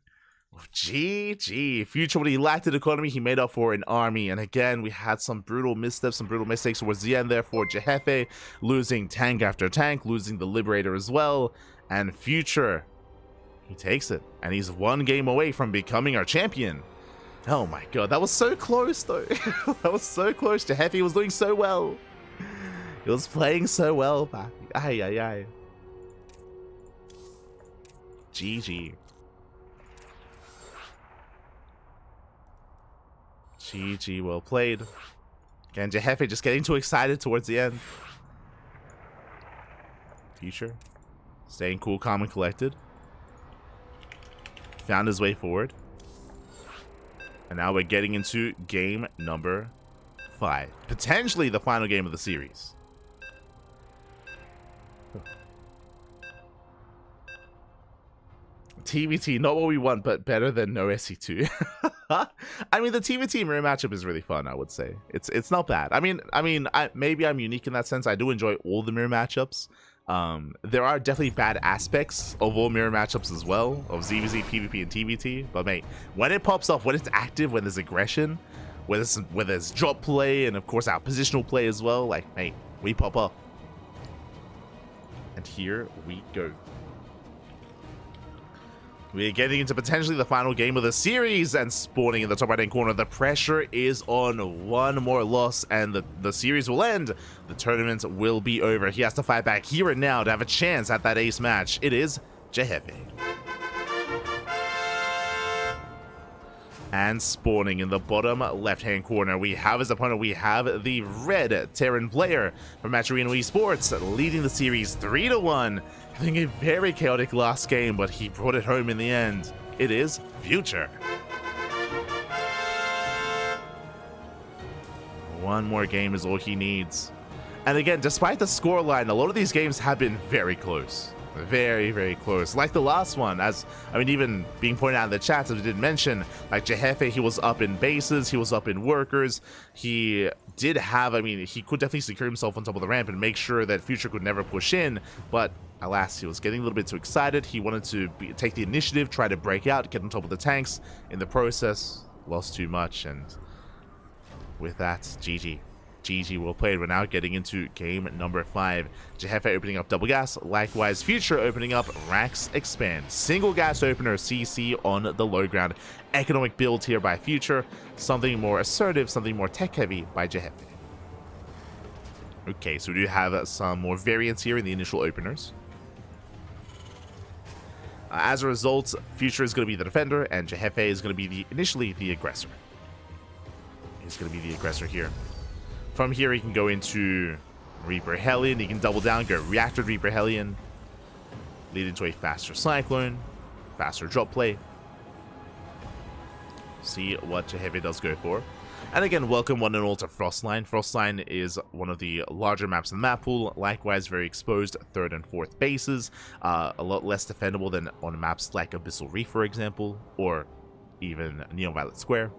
GG. Future, when he lacked an economy, he made up for an army. And again, we had some brutal missteps, some brutal mistakes towards the end there for Jheffe, losing tank after tank, losing the Liberator as well. And Future, he takes it. And he's one game away from becoming our champion. Oh my god, that was so close though. That was so close. Jheffe was doing so well. He was playing so well back. Ay, ay, ay. GG. GG, well played. Again, Jheffe just getting too excited towards the end. Future, staying cool, calm, and collected. Found his way forward. And now we're getting into game number 5. Potentially the final game of the series. TvT, not what we want, but better than no SC2. I mean, the TvT mirror matchup is really fun, I would say. It's not bad. I mean, maybe I'm unique in that sense. I do enjoy all the mirror matchups. There are definitely bad aspects of all mirror matchups as well, of ZVZ, PvP, and TvT. But mate, when it pops off, when it's active, when there's aggression, when there's drop play, and of course our positional play as well, like, mate, we pop up. And here we go. We're getting into potentially the final game of the series, and spawning in the top right-hand corner, the pressure is on. One more loss and the series will end. The tournament will be over. He has to fight back here and now to have a chance at that ace match. It is Jheffe. And spawning in the bottom left-hand corner, we have his opponent. We have the red Terran player from Matcherino Esports, leading the series 3-1. Having a very chaotic last game, but he brought it home in the end. It is Future. One more game is all he needs. And again, despite the scoreline, a lot of these games have been very close. Very, very close. Like the last one, even being pointed out in the chat, as we did mention, like Jheffe, he was up in bases, he was up in workers. He did have, he could definitely secure himself on top of the ramp and make sure that Future could never push in, but alas, he was getting a little bit too excited. He wanted to take the initiative, try to break out, get on top of the tanks. In the process, lost too much, and with that, GG. GG, well played. We're now getting into game number 5. Jheffe opening up double gas. Likewise, Future opening up Rax Expand. Single gas opener CC on the low ground. Economic build here by Future. Something more assertive, something more tech heavy by Jheffe. Okay, so we do have some more variants here in the initial openers. As a result, Future is going to be the defender, and Jheffe is going to be initially the aggressor. He's going to be the aggressor here. From here, he can go into Reaper Hellion. He can double down, go Reactor Reaper Hellion, leading to a faster Cyclone, faster drop play. See what Jheffe does go for. And again, welcome one and all to Frostline. Frostline is one of the larger maps in the map pool. Likewise, very exposed 3rd and 4th bases. A lot less defendable than on maps like Abyssal Reef, for example, or even Neon Violet Square.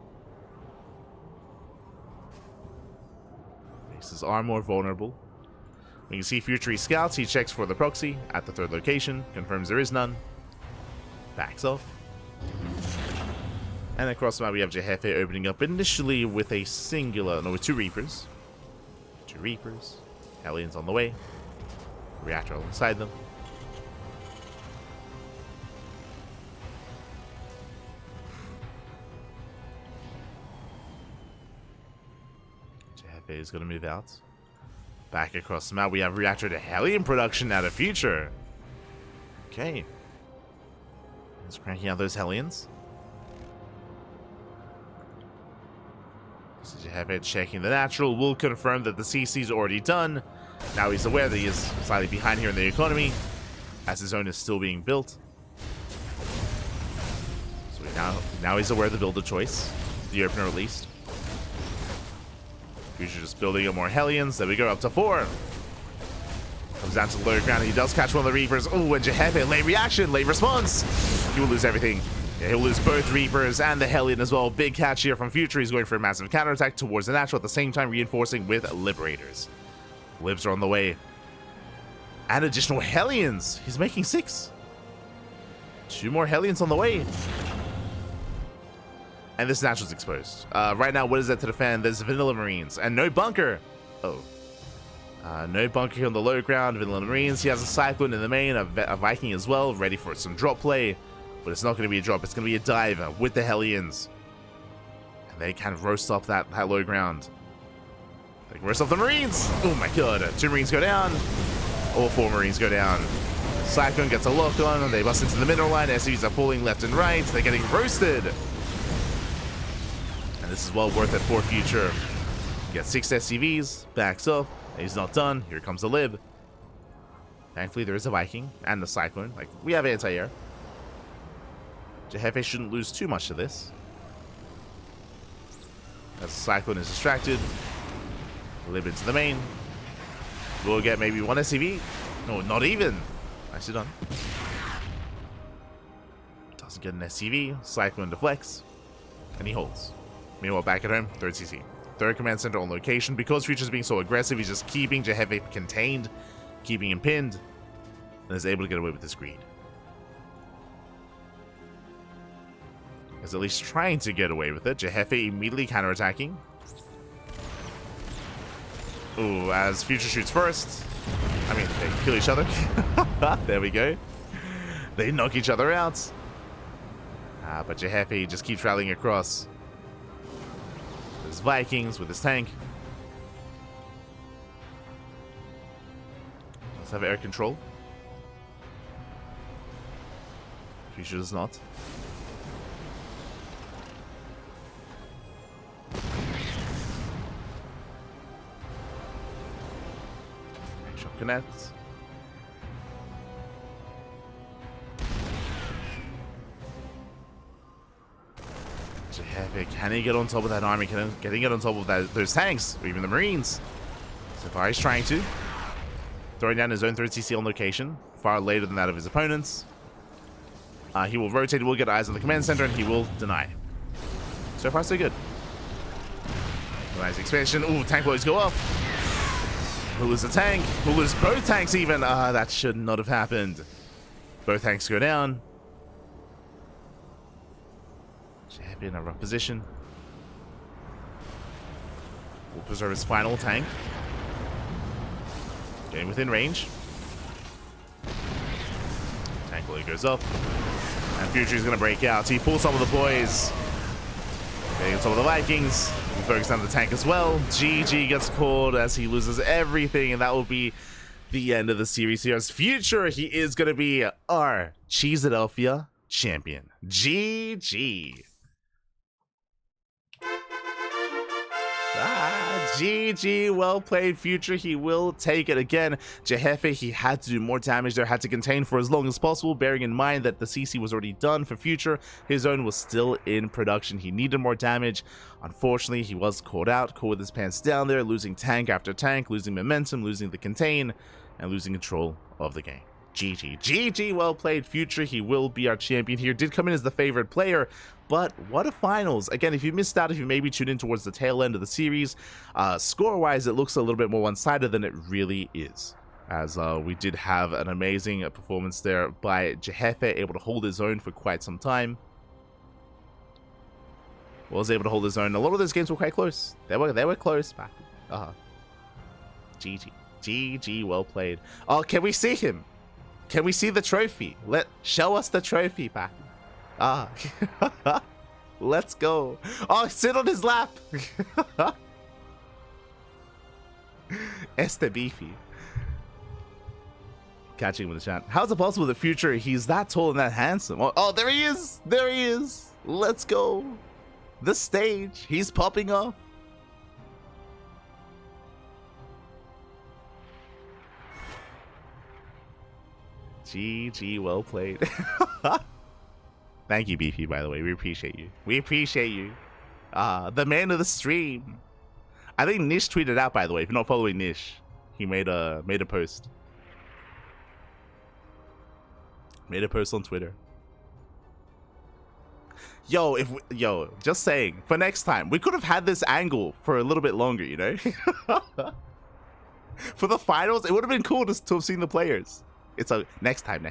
Bases are more vulnerable. We can see Future he scouts, he checks for the proxy at the third location, confirms there is none, backs off. And across the map we have Jheffe opening up initially with a singular, no, with two Reapers. Two Reapers, Hellions on the way, Reactor alongside them. Jheffe is going to move out. Back across the map, we have Reactor to Hellion production out of Future. Okay. He's cranking out those Hellions. So Jheffe checking the natural. Will confirm that the CC is already done. Now he's aware that he is slightly behind here in the economy, as his own is still being built. So now he's aware of the builder choice, the opener at least. Future just building up more Hellions. There we go, up to 4. Comes down to the low ground. He does catch one of the Reapers. Oh, and Jheffe, late reaction, late response. He will lose everything. Yeah, he'll lose both Reapers and the Hellion as well. Big catch here from Future. He's going for a massive counterattack towards the natural, at the same time reinforcing with Liberators. Libs are on the way. And additional Hellions. He's making 6. 2 more Hellions on the way. And this natural's exposed. Right now, what is that to defend? There's Vanilla Marines and no bunker. Oh. No bunker here on the low ground. Vanilla Marines. He has a Cyclone in the main, a Viking as well, ready for some drop play. But it's not going to be a drop. It's going to be a dive with the Hellions. And they kind of roast up that low ground. They can roast up the Marines. Oh my god. 2 Marines go down. All 4 Marines go down. Cyclone gets a lock on. They bust into the mineral line. SCVs are pulling left and right. They're getting roasted. And this is well worth it for Future. Gets 6 SCVs, backs up. He's not done. Here comes the Lib. Thankfully, there is a Viking and the Cyclone. Like, we have anti-air. Jheffe shouldn't lose too much to this. As the Cyclone is distracted. Lib into the main. We'll get maybe 1 SCV. No, not even. Nicely done. Doesn't get an SCV. Cyclone deflects. And he holds. Meanwhile, back at home, 3rd CC. 3rd command center on location. Because Future's being so aggressive, he's just keeping Jheffe contained, keeping him pinned, and is able to get away with this greed. Is at least trying to get away with it. Jheffe immediately counterattacking. Ooh, as Future shoots first. I mean, they kill each other. There we go. They knock each other out. But Jheffe just keeps rallying across. His Vikings with his tank. Let's have air control. Future does not. Shot connects. Jheffe, can he get on top of that army? Can he get on top of those tanks? Or even the Marines? So far he's trying to. Throwing down his own 3rd CC on location. Far later than that of his opponents. He will rotate, he will get eyes on the command center, and he will deny. So far so good. Nice expansion. Ooh, tank blows go off. We'll lose a tank. We'll lose both tanks even. That should not have happened. Both tanks go down. Jheffe in a rough position. Will preserve his final tank. Getting within range. Tank blade goes up. And Future is going to break out. So he pulls some of the boys. Getting some of the Vikings. He focus on the tank as well. GG gets called as he loses everything. And that will be the end of the series here. As Future, he is going to be our Cheeseadelphia champion. GG. GG, well played, Future. He will take it again. Jheffe, he had to do more damage there, had to contain for as long as possible, bearing in mind that the CC was already done for Future. His own was still in production. He needed more damage. Unfortunately, he was caught with his pants down there, losing tank after tank, losing momentum, losing the contain, and losing control of the game. GG, well played. Future, he will be our champion here. Did come in as the favorite player, but what a finals. Again, if you missed out, if you maybe tuned in towards the tail end of the series, score-wise, it looks a little bit more one-sided than it really is. As we did have an amazing performance there by Jheffe, able to hold his own for quite some time. Was able to hold his own. A lot of those games were quite close. They were close. GG, well played. Oh, can we see him? Can we see the trophy? Show us the trophy, Pappy. Let's go. Oh, sit on his lap. Este beefy. Catching him in the chat. How's it possible the future he's that tall and that handsome? Oh, there he is. There he is. Let's go. The stage. He's popping off. GG, well played. Thank you, Beefy, by the way. We appreciate you. We appreciate you. The man of the stream. I think Nish tweeted out, by the way. If you're not following Nish, he made a post. Made a post on Twitter. Yo, just saying, for next time, we could have had this angle for a little bit longer, you know? For the finals, it would have been cool to have seen the players. It's a next time.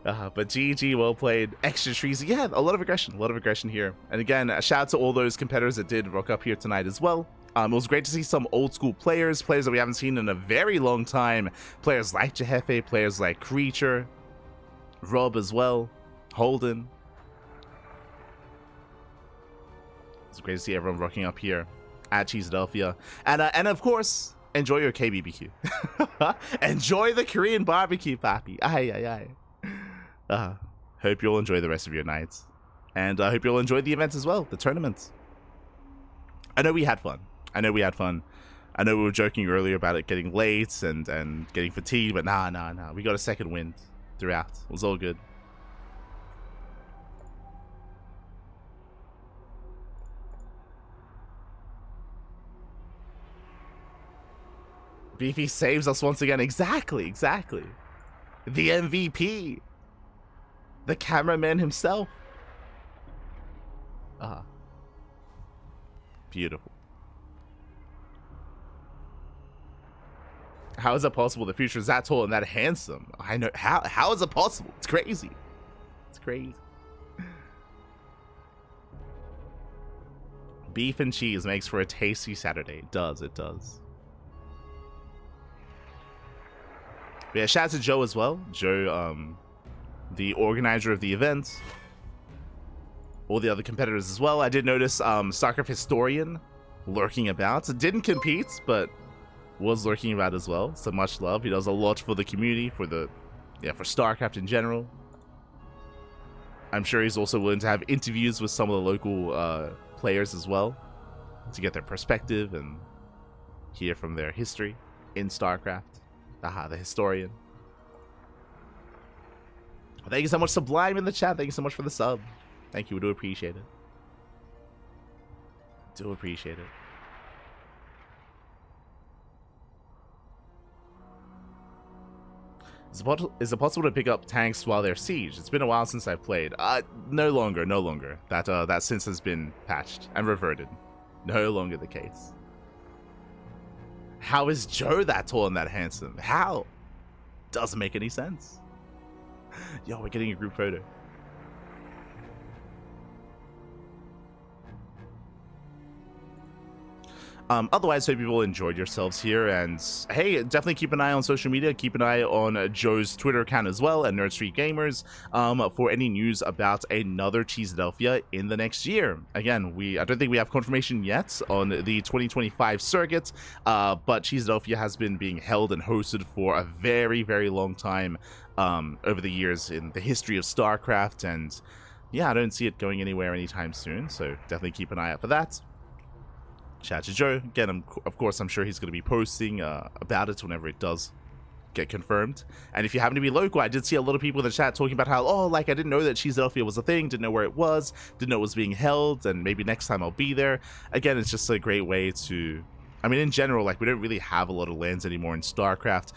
But GG, well played. Extra trees, yeah, a lot of aggression here. And again, a shout out to all those competitors that did rock up here tonight as well. It was great to see some old school players that we haven't seen in a very long time. Players like Jheffe, players like Creature, Rob as well, Holden. It's great to see everyone rocking up here at Cheeseadelphia. And of course, enjoy your KBBQ. Enjoy the Korean barbecue, Pappy. Hope you'll enjoy the rest of your nights. And I hope you'll enjoy the events as well, the tournaments. I know we had fun. I know we were joking earlier about it getting late and getting fatigued, but nah. We got a second wind throughout. It was all good. Beefy saves us once again. Exactly. The MVP. The cameraman himself. Beautiful. How is it possible the future is that tall and that handsome? I know. How is it possible? It's crazy. Beef and cheese makes for a tasty Saturday. It does. But yeah, shout out to Joe as well. Joe, the organizer of the event. All the other competitors as well. I did notice StarCraft Historian lurking about. Didn't compete, but was lurking about as well. So much love. He does a lot for the community, for StarCraft in general. I'm sure he's also willing to have interviews with some of the local players as well to get their perspective and hear from their history in StarCraft. The historian. Thank you so much, Sublime, in the chat. Thank you so much for the sub. Thank you. We do appreciate it. Is it possible to pick up tanks while they're siege? It's been a while since I've played. No longer. That since has been patched and reverted. No longer the case. How is Joe that tall and that handsome? How? Doesn't make any sense. Yo, we're getting a group photo. Otherwise, hope you all enjoyed yourselves here, and hey, definitely keep an eye on social media. Keep an eye on Joe's Twitter account as well, at Nerd Street Gamers, for any news about another Cheeseadelphia in the next year. Again, I don't think we have confirmation yet on the 2025 circuit, but Cheeseadelphia has been being held and hosted for a very, very long time over the years in the history of StarCraft, and yeah, I don't see it going anywhere anytime soon, so definitely keep an eye out for that. Shout out to Joe. Again, of course, I'm sure he's going to be posting about it whenever it does get confirmed. And if you happen to be local, I did see a lot of people in the chat talking about how, I didn't know that Cheeseadelphia was a thing, didn't know where it was, didn't know it was being held, and maybe next time I'll be there. Again, it's just a great way to I mean, in general, like, we don't really have a lot of LANs anymore in StarCraft.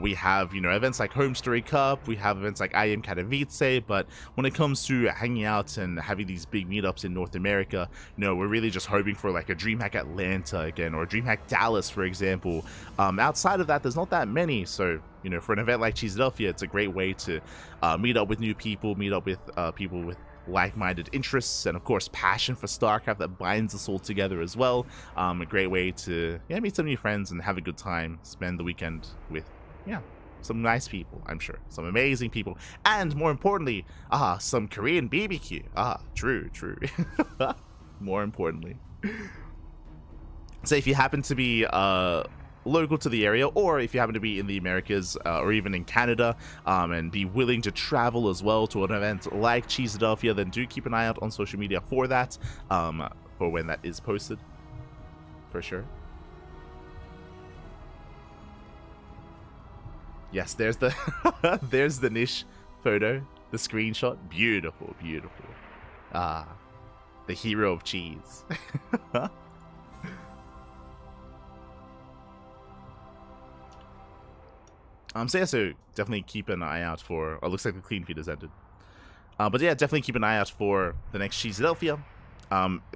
We have, you know, events like Home Story Cup, we have events like I Am Katowice, but when it comes to hanging out and having these big meetups in North America, you know, we're really just hoping for like a DreamHack Atlanta again, or a DreamHack Dallas, for example. Outside of that, there's not that many, so, you know, for an event like Cheeseadelphia, it's a great way to meet up with new people, meet up with people with like-minded interests, and of course passion for StarCraft that binds us all together as well. A great way to meet some new friends and have a good time, spend the weekend with some nice people, I'm sure, some amazing people, and more importantly, some Korean BBQ. True more importantly. So if you happen to be local to the area, or if you happen to be in the Americas or even in Canada, and be willing to travel as well to an event like Cheeseadelphia, then do keep an eye out on social media for that, for when that is posted, for sure. Yes, there's the there's the niche photo, the screenshot. Beautiful. The hero of cheese. So definitely keep an eye out for, looks like the clean feed has ended. But yeah, definitely keep an eye out for the next Cheeseadelphia.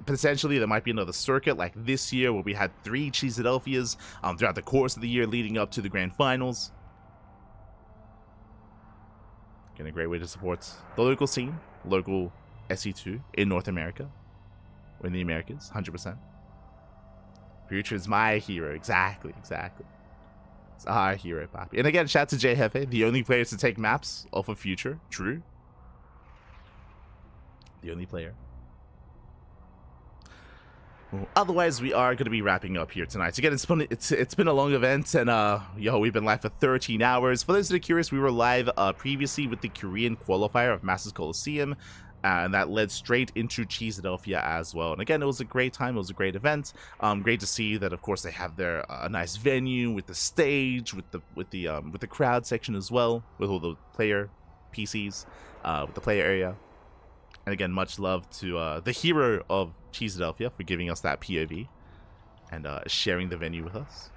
Potentially there might be another circuit like this year where we had 3 Cheeseadelphias throughout the course of the year leading up to the Grand Finals. Again, a great way to support the local scene, local SE2 in North America, or in the Americas, 100%. Future is my hero, exactly. It's our hero, Papi. And again, shout out to Jheffe, the only player to take maps off of Future. True. The only player. Well, otherwise, we are going to be wrapping up here tonight. Again, it's been a long event, and we've been live for 13 hours. For those that are curious, we were live previously with the Korean qualifier of Masters Coliseum, and that led straight into Cheeseadelphia as well. And again, it was a great time. It was a great event. Great to see that, of course, they have their nice venue with the stage, with the crowd section as well, with all the player PCs, with the player area. And again, much love to the hero of Cheeseadelphia for giving us that POV and sharing the venue with us.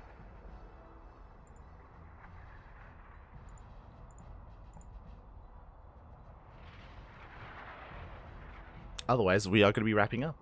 Otherwise, we are going to be wrapping up.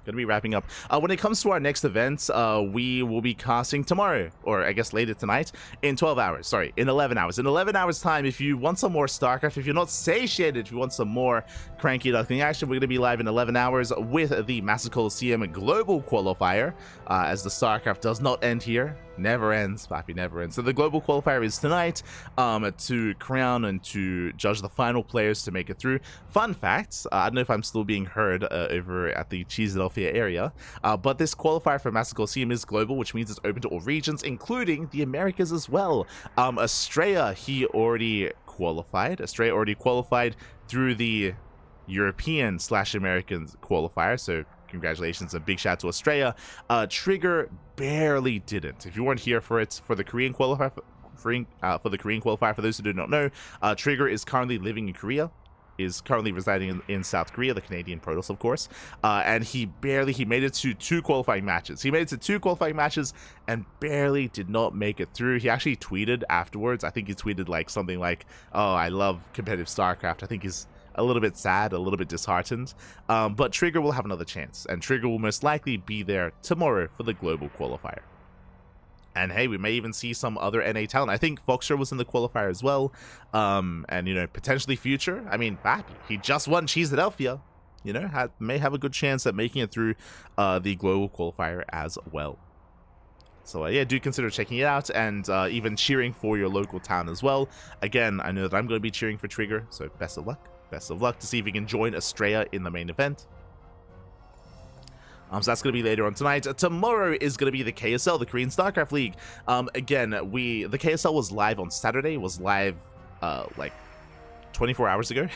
When it comes to our next event, we will be casting tomorrow, or I guess later tonight, in 12 hours. Sorry, in 11 hours. In 11 hours time, if you want some more StarCraft, if you're not satiated, if you want some more Cranky Duckling action, we're going to be live in 11 hours with the Masters Coliseum Global Qualifier, as the StarCraft does not end here. Never ends, Papi, never ends. So the global qualifier is tonight, to crown and to judge the final players to make it through. Fun fact, I don't know if I'm still being heard over at the Cheeseadelphia area, but this qualifier for Masters Coliseum is global, which means it's open to all regions, including the Americas as well. Australia, he already qualified. Australia already qualified through the European/American qualifier, so congratulations and big shout out to Australia. Trigger barely didn't. If you weren't here for it, for the Korean qualifier, for those who do not know, Trigger is currently living in Korea, is currently residing in South Korea, the Canadian Protoss, of course, and he made it to 2 qualifying matches. He made it to 2 qualifying matches and barely did not make it through. He actually tweeted afterwards. I think he tweeted like something like, "Oh, I love competitive StarCraft." I think he's a little bit sad, a little bit disheartened, but Trigger will have another chance, and Trigger will most likely be there tomorrow for the global qualifier. And hey, we may even see some other NA talent. I think Foxer was in the qualifier as well, and you know, potentially Future. I mean, Papi, he just won Cheeseadelphia, you know, may have a good chance at making it through the global qualifier as well. So yeah, do consider checking it out, and even cheering for your local town as well. Again, I know that I'm going to be cheering for Trigger, so best of luck. Best of luck to see if you can join Australia in the main event. So that's going to be later on tonight. Tomorrow is going to be the KSL, the Korean StarCraft League. Again, the KSL was live on Saturday. Was live like 24 hours ago,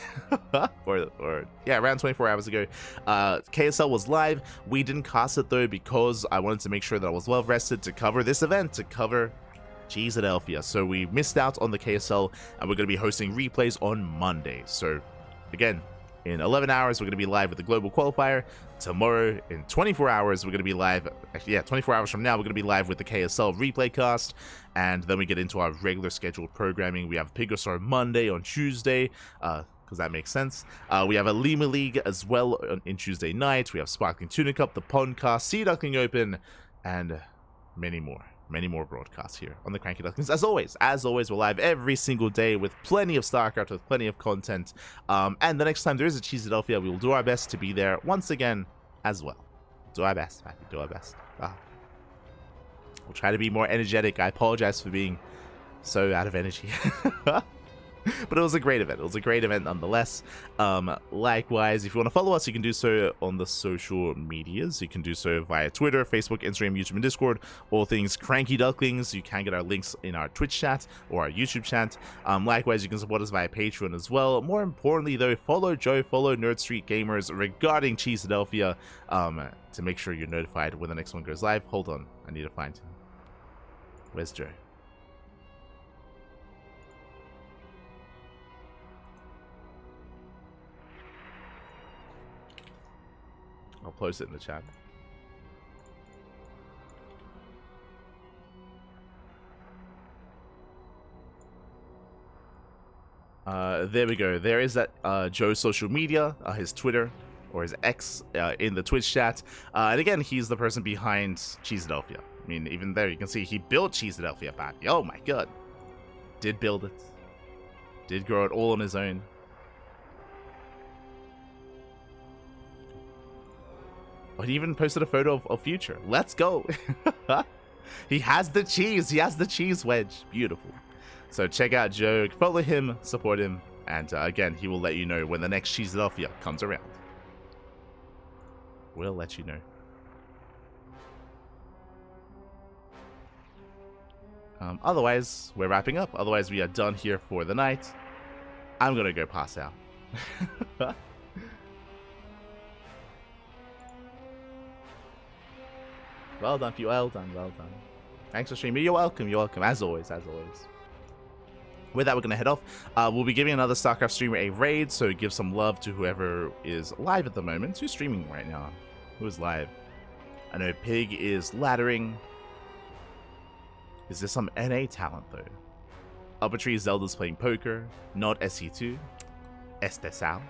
or yeah, around 24 hours ago. KSL was live. We didn't cast it though because I wanted to make sure that I was well rested to cover this event, to cover Cheeseadelphia. So we missed out on the KSL, and we're going to be hosting replays on Monday. So again, in 11 hours, we're going to be live with the global qualifier. Tomorrow, in 24 hours, we're going to be live. Actually, yeah, 24 hours from now, we're going to be live with the KSL replay cast. And then we get into our regular scheduled programming. We have Pigosar Monday on Tuesday, because that makes sense. We have a Lima League as well in Tuesday night. We have Sparkling Tuna Cup, the Pondcast, Sea Duckling Open, and many more. Many more broadcasts here on the Cranky Ducklings. As always, we're live every single day with plenty of StarCraft, with plenty of content. And the next time there is a Cheeseadelphia, we will do our best to be there once again as well. Do our best, Matthew. Do our best. We'll try to be more energetic. I apologize for being so out of energy. But it was a great event. It was a great event nonetheless. Likewise, if you want to follow us, you can do so on the social medias. You can do so via Twitter, Facebook, Instagram, YouTube, and Discord. All things Cranky Ducklings. You can get our links in our Twitch chat or our YouTube chat. Likewise, you can support us via Patreon as well. More importantly, though, follow Joe, follow Nerd Street Gamers regarding Cheeseadelphia to make sure you're notified when the next one goes live. Hold on. I need to find him. Where's Joe? I'll post it in the chat. There we go. There is that Joe's social media, his Twitter or his X in the Twitch chat. And again, he's the person behind Cheeseadelphia. I mean, even there you can see he built Cheeseadelphia back. Oh my god. Did build it. Did grow it all on his own. Oh, he even posted a photo of Future. Let's go. He has the cheese. He has the cheese wedge. Beautiful. So check out Joe. Follow him. Support him. And again, he will let you know when the next Cheeseadelphia comes around. We'll let you know. Otherwise, we're wrapping up. Otherwise, we are done here for the night. I'm going to go pass out. Well done, well done, well done. Thanks for streaming. You're welcome, as always, as always. With that, we're going to head off. We'll be giving another StarCraft streamer a raid, so give some love to whoever is live at the moment. Who's streaming right now? Who is live? I know Pig is laddering. Is there some NA talent, though? Uppertree Zelda's playing poker, not SC2. Estesal.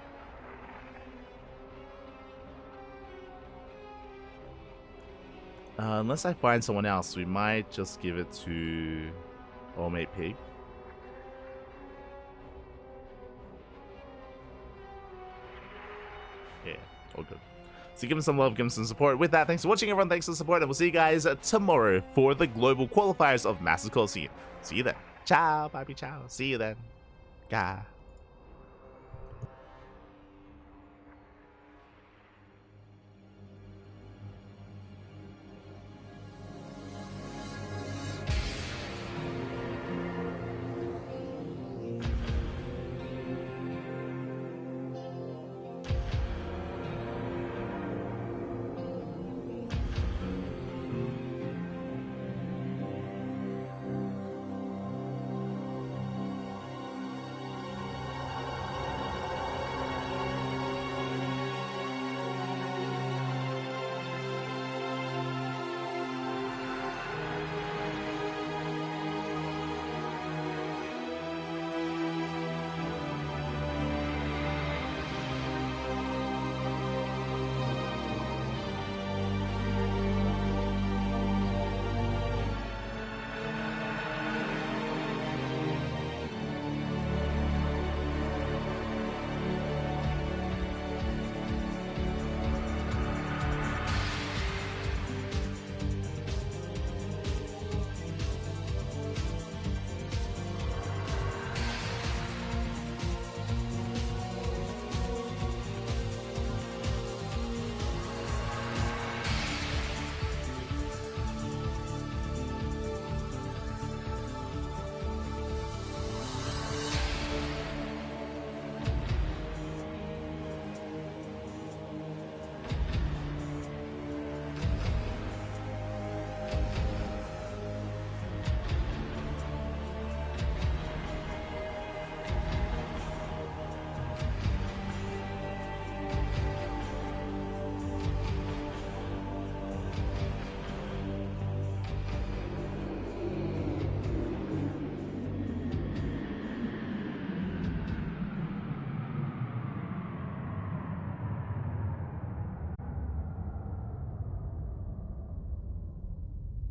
Unless I find someone else, we might just give it to Old Mate Pig. Yeah, all good. So give him some love, give him some support. With that, thanks for watching, everyone. Thanks for the support, and we'll see you guys tomorrow for the global qualifiers of Masters Coliseum. See you then. Ciao, baby, ciao. See you then. Ga.